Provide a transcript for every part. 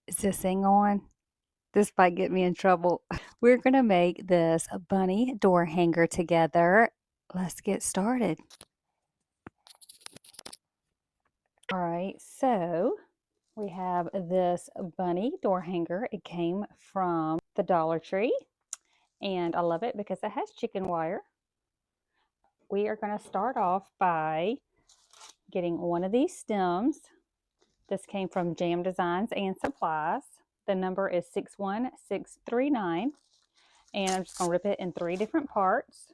Is this thing on? This might get me in trouble. We're going to make this bunny door hanger together. Let's get started. All right, so we have this bunny door hanger. It came from the Dollar Tree, and I love it because it has chicken wire. We are going to start off by getting one of these stems. This came from Jam Designs and Supplies. The number is 61639, and I'm just going to rip it in 3 different parts.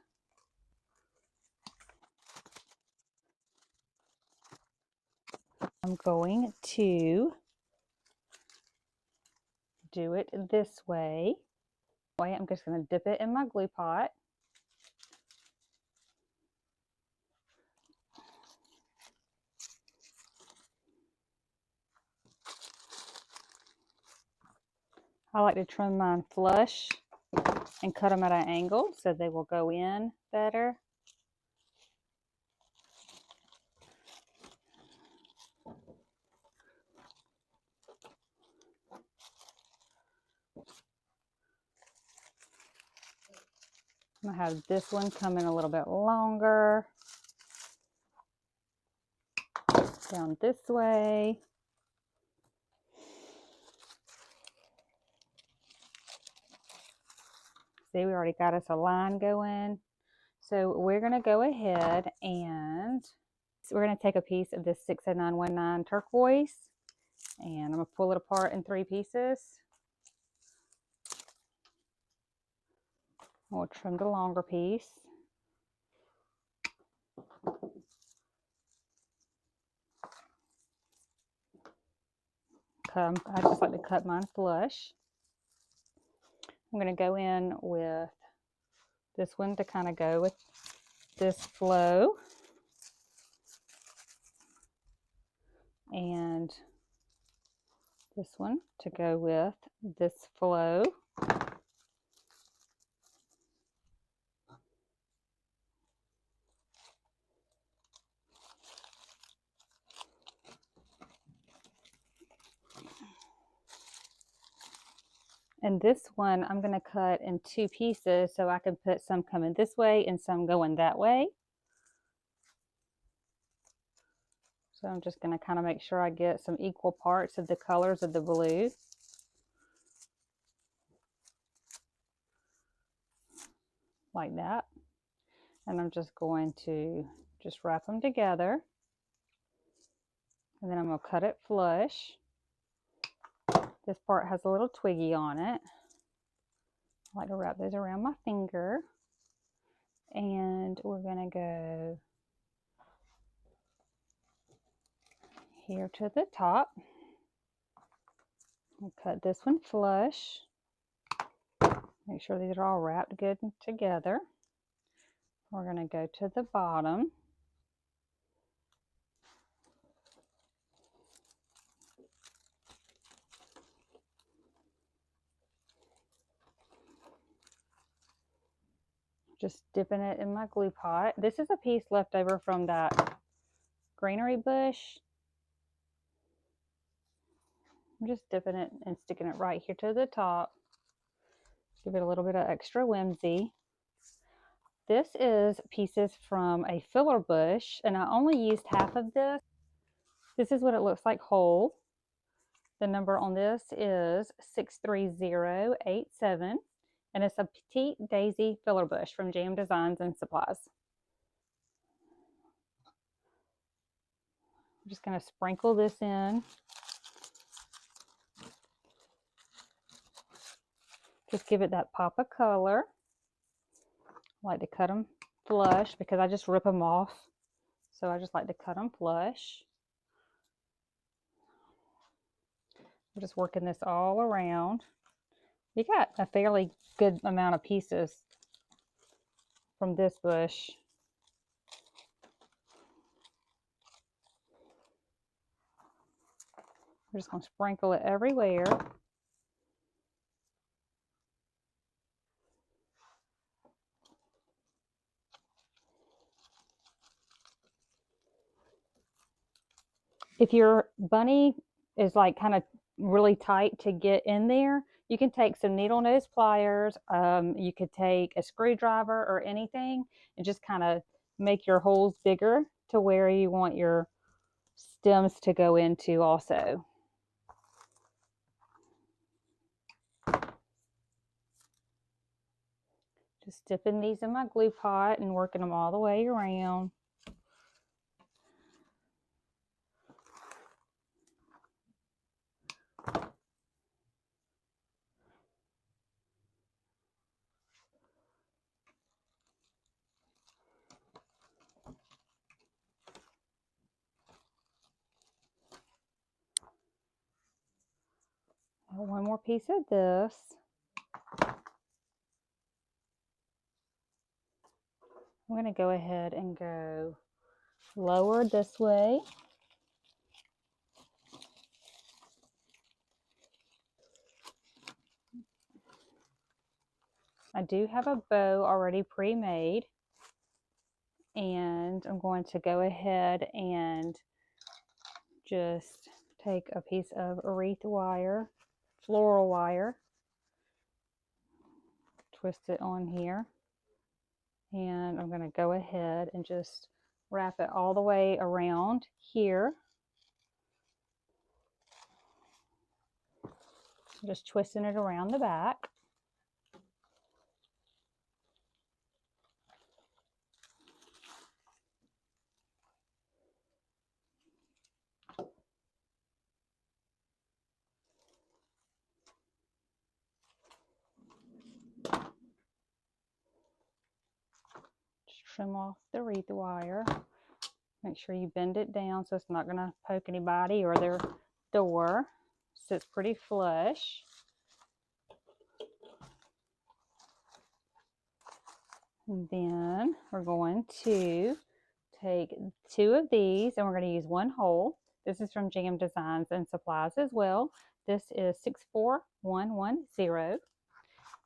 I'm going to do it this way. I'm just going to dip it in my glue pot. I like to trim mine flush and cut them at an angle so they will go in better. I'm going to have this one come in a little bit longer. Down this way. See, we already got us a line going. So we're going to go ahead and we're going to take a piece of this 60919 turquoise, and I'm going to pull it apart in 3 pieces. We'll trim the longer piece. I just like to cut mine flush. I'm going to go in with this one to kind of go with this flow, and this one to go with this flow. And this one I'm going to cut in 2 pieces so I can put some coming this way and some going that way. So I'm just going to kind of make sure I get some equal parts of the colors of the blue. Like that. And I'm just going to wrap them together. And then I'm going to cut it flush. This part has a little twiggy on it. I like to wrap those around my finger. And we're going to go here to the top. I'll cut this one flush. Make sure these are all wrapped good together. We're going to go to the bottom. Just dipping it in my glue pot. This is a piece left over from that greenery bush. I'm just dipping it and sticking it right here to the top. Give it a little bit of extra whimsy. This is pieces from a filler bush, and I only used half of this. This is what it looks like whole. The number on this is 63087, and it's a petite daisy filler bush from Jam Designs and Supplies. I'm just going to sprinkle this in. Just give it that pop of color. I like to cut them flush because I just rip them off. So I just like to cut them flush. I'm just working this all around. You got a fairly good amount of pieces from this bush. We're just going to sprinkle it everywhere. if your bunny is like kind of really tight to get in there, you can take some needle nose pliers. You could take a screwdriver or anything and just kind of make your holes bigger to where you want your stems to go into also. Just dipping these in my glue pot and working them all the way around. One more piece of this. I'm going to go ahead and go lower this way. I do have a bow already pre-made, and I'm going to go ahead and just take a piece of wreath wire, floral wire, twist it on here, and I'm going to go ahead and just wrap it all the way around here. Just twisting it around the back. Just trim off the wreath wire. Make sure you bend it down so it's not going to poke anybody or their door. Sits pretty flush. And then we're going to take 2 of these and we're going to use 1 hole. This is from Jam Designs and Supplies as well. This is 64110.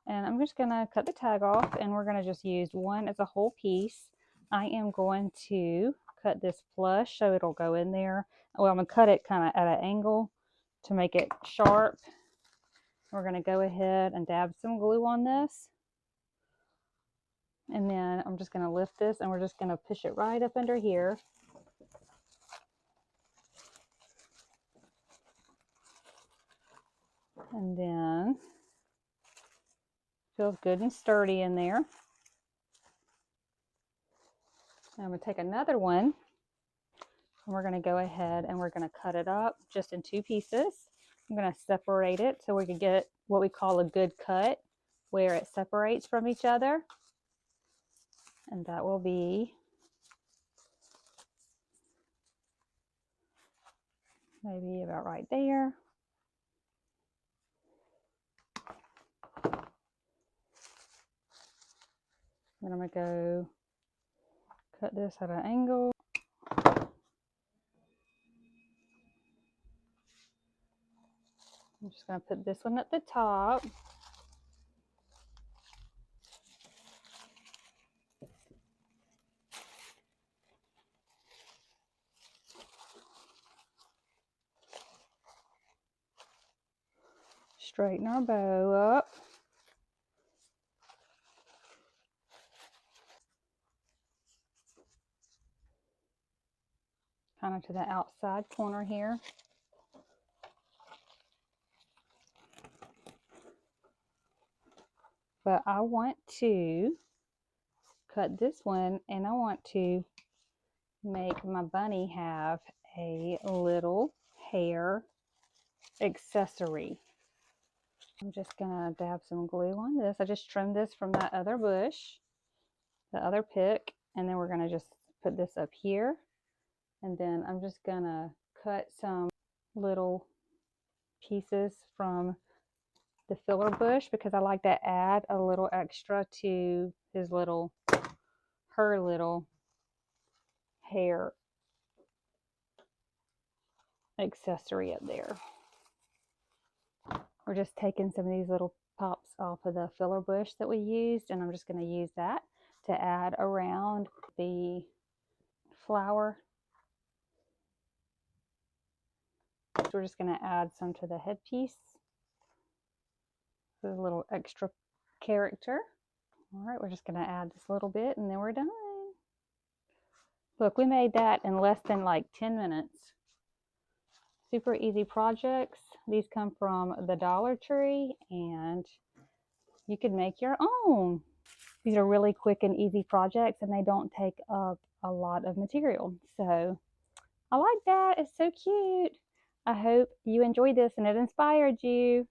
And I'm just going to cut the tag off and we're going to just use 1 as a whole piece. I am going to cut this flush so it'll go in there. Well, I'm going to cut it kind of at an angle to make it sharp. We're going to go ahead and dab some glue on this. And then I'm just going to lift this and we're just going to push it right up under here. And then feels good and sturdy in there. I'm going to take another one and we're going to go ahead and we're going to cut it up just in 2 pieces. I'm going to separate it so we can get what we call a good cut where it separates from each other. And that will be maybe about right there. Then I'm going to go cut this at an angle. I'm just going to put this one at the top. Straighten our bow up. Kind of to the outside corner here. But I want to cut this one and I want to make my bunny have a little hair accessory. I'm just gonna dab some glue on this. I just trimmed this from that other bush, the other pick, and then we're gonna just put this up here. And then I'm just gonna cut some little pieces from the filler bush because I like to add a little extra to her little hair accessory up there. We're just taking some of these little pops off of the filler bush that we used, and I'm just going to use that to add around the flower. So we're just going to add some to the headpiece. A little extra character. All right, we're just going to add this little bit and then we're done. Look, we made that in less than like 10 minutes. Super easy projects. These come from the Dollar Tree and you can make your own. These are really quick and easy projects and they don't take up a lot of material. So I like that. It's so cute. I hope you enjoyed this and it inspired you.